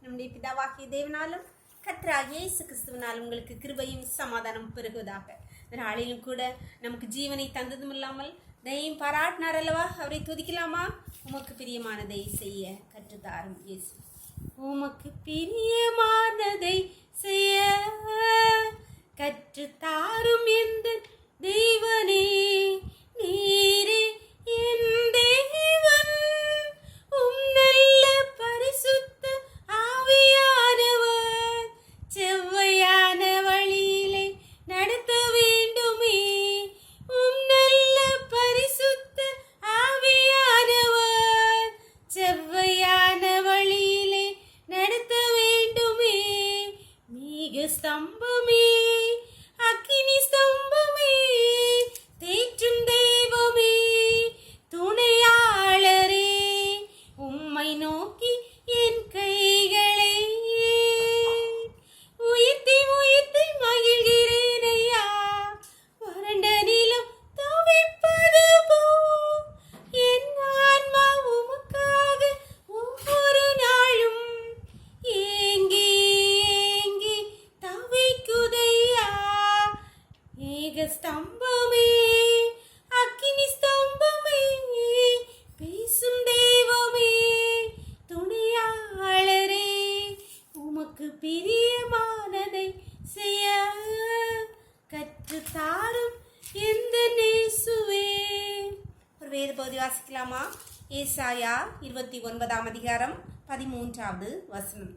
நம்முடைய பிதாவாகிய தேவனாலும் கர்த்தராகிய இயேசு கிறிஸ்துவினால் உங்களுக்கு கிருபையும் சமாதானம் பெருகுவதாக. நாளிலும் கூட நமக்கு ஜீவனை தந்ததும் இல்லாமல் தயையும் பாராட்டினார் அல்லவா? அவரை துதிக்கலாமா? உமக்கு பிரியமானதை செய்ய கற்றுத்தாரும் இயேசு. உமக்கு பிரியமானதை செய்ய கற்றுத்தாரும் எந்த தேவனே, நீரே என் தேவன். உம் நல்ல பரிசுத்த ஆவியானவர் செவ்வையான வழியிலே நடத்த வேண்டுமே. உம் நல்ல பரிசுத்த ஆவியானவர் செவ்வையான வழியிலே நடத்த வேண்டுமே. மிக ஸ்தம்பமே, அக்கினி ஸ்தம்பமே, தேற்றும் தெய்வமே, துணையாளரே, உம்மை நோக்கி என் கைகளை உயர்த்தி உயர்த்தி மகிழ்கிறேன் ஐயா. வறண்ட நிலம் தவிப்பது போ என் ஆன்மா உமக்காக ஒவ்வொரு நாளும் ஏங்கி ஏங்கி தவிக்குதையா. ஏக ஸ்தம்பமே, அக்கினி ஸ்தம்பமே, பேசும் தெய்வமே, துணையாளரே, உமக்கு பிரியமானதை செய்ய கற்றுத்தாரும் எந்த நேசுவே. ஒரு வேத பகுதி வாசிக்கலாமா? ஏசாயா 29 அதிகாரம் 13வது வசனம்.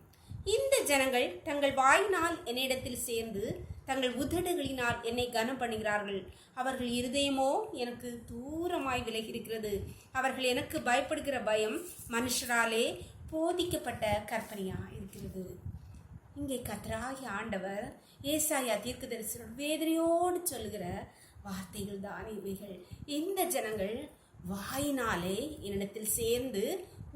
இந்த ஜனங்கள் தங்கள் வாயினால் என்னிடத்தில் சேர்ந்து தங்கள் உதடுகளினால் என்னை கனம் பண்ணுகிறார்கள். அவர்கள் இருதயமோ எனக்கு தூரமாய் விலகியிருக்கிறது. அவர்கள் எனக்கு பயப்படுகிற பயம் மனுஷராலே போதிக்கப்பட்ட கற்பனையா இருக்கிறது. இங்கே கர்த்தராகிய ஆண்டவர் ஏசாயா தீர்க்கதரிசியோடு வேதனையோடு சொல்லுகிற வார்த்தைகள் தான் இவைகள். இந்த ஜனங்கள் வாயினாலே என்னிடத்தில் சேர்ந்து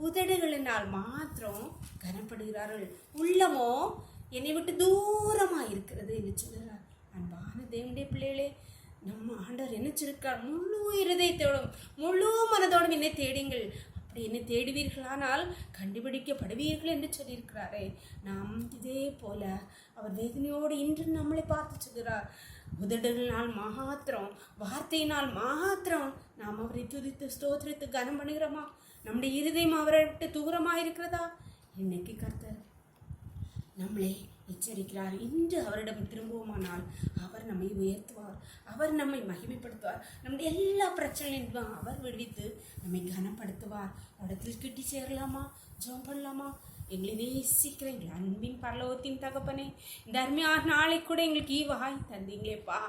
உதடுகளினால் மாத்திரம் கனப்படுகிறார்கள், உள்ளமோ என்னை விட்டு தூரமாக இருக்கிறது என்று சொல்கிறார். அன்பான தேவனுடைய பிள்ளைகளே, நம்ம ஆண்டவர் என்ன சொல்லிருக்கார்? முழு இருதயத்தோடும் முழு மனதோடும் என்னை தேடுங்கள், அப்படி என்னை தேடுவீர்களானால் கண்டுபிடிக்கப்படுவீர்கள் என்று சொல்லியிருக்கிறாரே. நாம் இதே போல அவர் வேதனையோடு இன்று நம்மளை பார்த்து சொல்கிறார். உதடுகளினால் மாத்திரம், வார்த்தையினால் மாத்திரம் நாம் அவரை துதித்து ஸ்தோத்திரித்து கனம் பண்ணுகிறோமா? நம்முடைய இருதயம் அவரை விட்டு தூரமாக இருக்கிறதா? இன்னைக்கு கர்த்தர் நம்மளை எச்சரிக்கிறார். இன்று அவரிடம் திரும்புவோமானால் அவர் நம்மை உயர்த்துவார், அவர் நம்மை மகிமைப்படுத்துவார், நம்முடைய எல்லா பிரச்சனையும் அவர் விடுவித்து நம்மை கனப்படுத்துவார். இடத்தில் கிட்டி சேரலாமா? ஜெபம் பண்ணலாமா? எங்களை நேசிக்கிற எங்கள் அன்பின் பரலோகத்தின் தகப்பனே, இந்த அருமையான நாளை கூட எங்களுக்கு ஈவாய் தந்தீங்களேப்பா.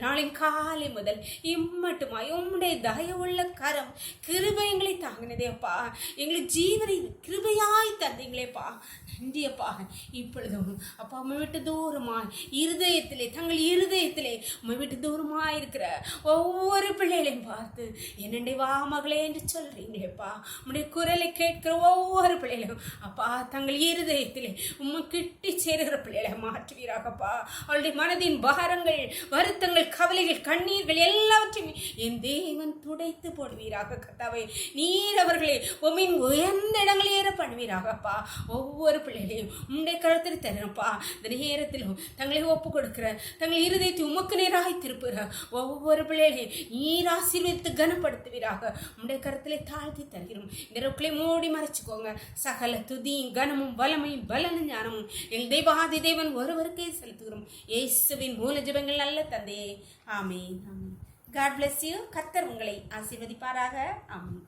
நாளை காலை முதல் இம்மட்டுமாய் உம்முடைய தயவுள்ள கரம் கிருபை எங்களை தாங்கினதேப்பா. எங்களுக்கு ஜீவனை கிருபையாய் தந்தீங்களேப்பா. நன்றியப்பா. இப்பொழுதும் அப்பா உம்மை விட்டு தூரமாய் இருதயத்திலே, தங்கள் இருதயத்திலே உம்மை விட்டு தூரமாய் இருக்கிற ஒவ்வொரு பிள்ளைகளையும் பார்த்து என்னண்டே வா மகளே என்று சொல்றீங்களேப்பா. உம்முடைய குரலை கேட்கிற ஒவ்வொரு பிள்ளைகளையும் அப்பா தங்கள் இருதயத்திலே உம்மை கிட்டி சேருகிற பிள்ளைகளை மாற்றுவீராகப்பா. அவளுடைய மனதின் பாரங்கள், வருத்தங்கள், கவலைகள், கண்ணீர்கள் எல்லாவற்றையும் என் தேவன் துடைத்து போடுவீராக. கர்த்தாவே, நீர் அவர்களை உம்மின் உயர்ந்த இடங்கள் ஏற பண்ணுவீராகப்பா. ஒவ்வொரு பிள்ளைகளையும் உம்முடைய கருத்தில் தரப்பா. இந்த நேரத்திலும் தங்களை ஒப்பு கொடுக்கிற, தங்கள் இருதயத்தை உமக்கு நேராய் திருப்புகிற ஒவ்வொரு பிள்ளைகளையும் நீர் ஆசீர்வதித்து கனப்படுத்துவீராக. உம்முடைய கருத்திலே தாழ்த்தி தருகிறோம். இந்த ரொக்களை மூடி மறைச்சுக்கோங்க. சகல துதியும் கனமும் வல்லமையும் பலனும் ஞானமும் எங்கள் தெய்வாதி தேவன் ஒருவருக்கே செலுத்துகிறோம். இயேசுவின் மூல ஜெபங்கள் நல்ல தந்தையே, ஆமென். ஆமென். God bless you. கர்த்தர் உங்களை ஆசீர்வதிப்பாராக. ஆமென்.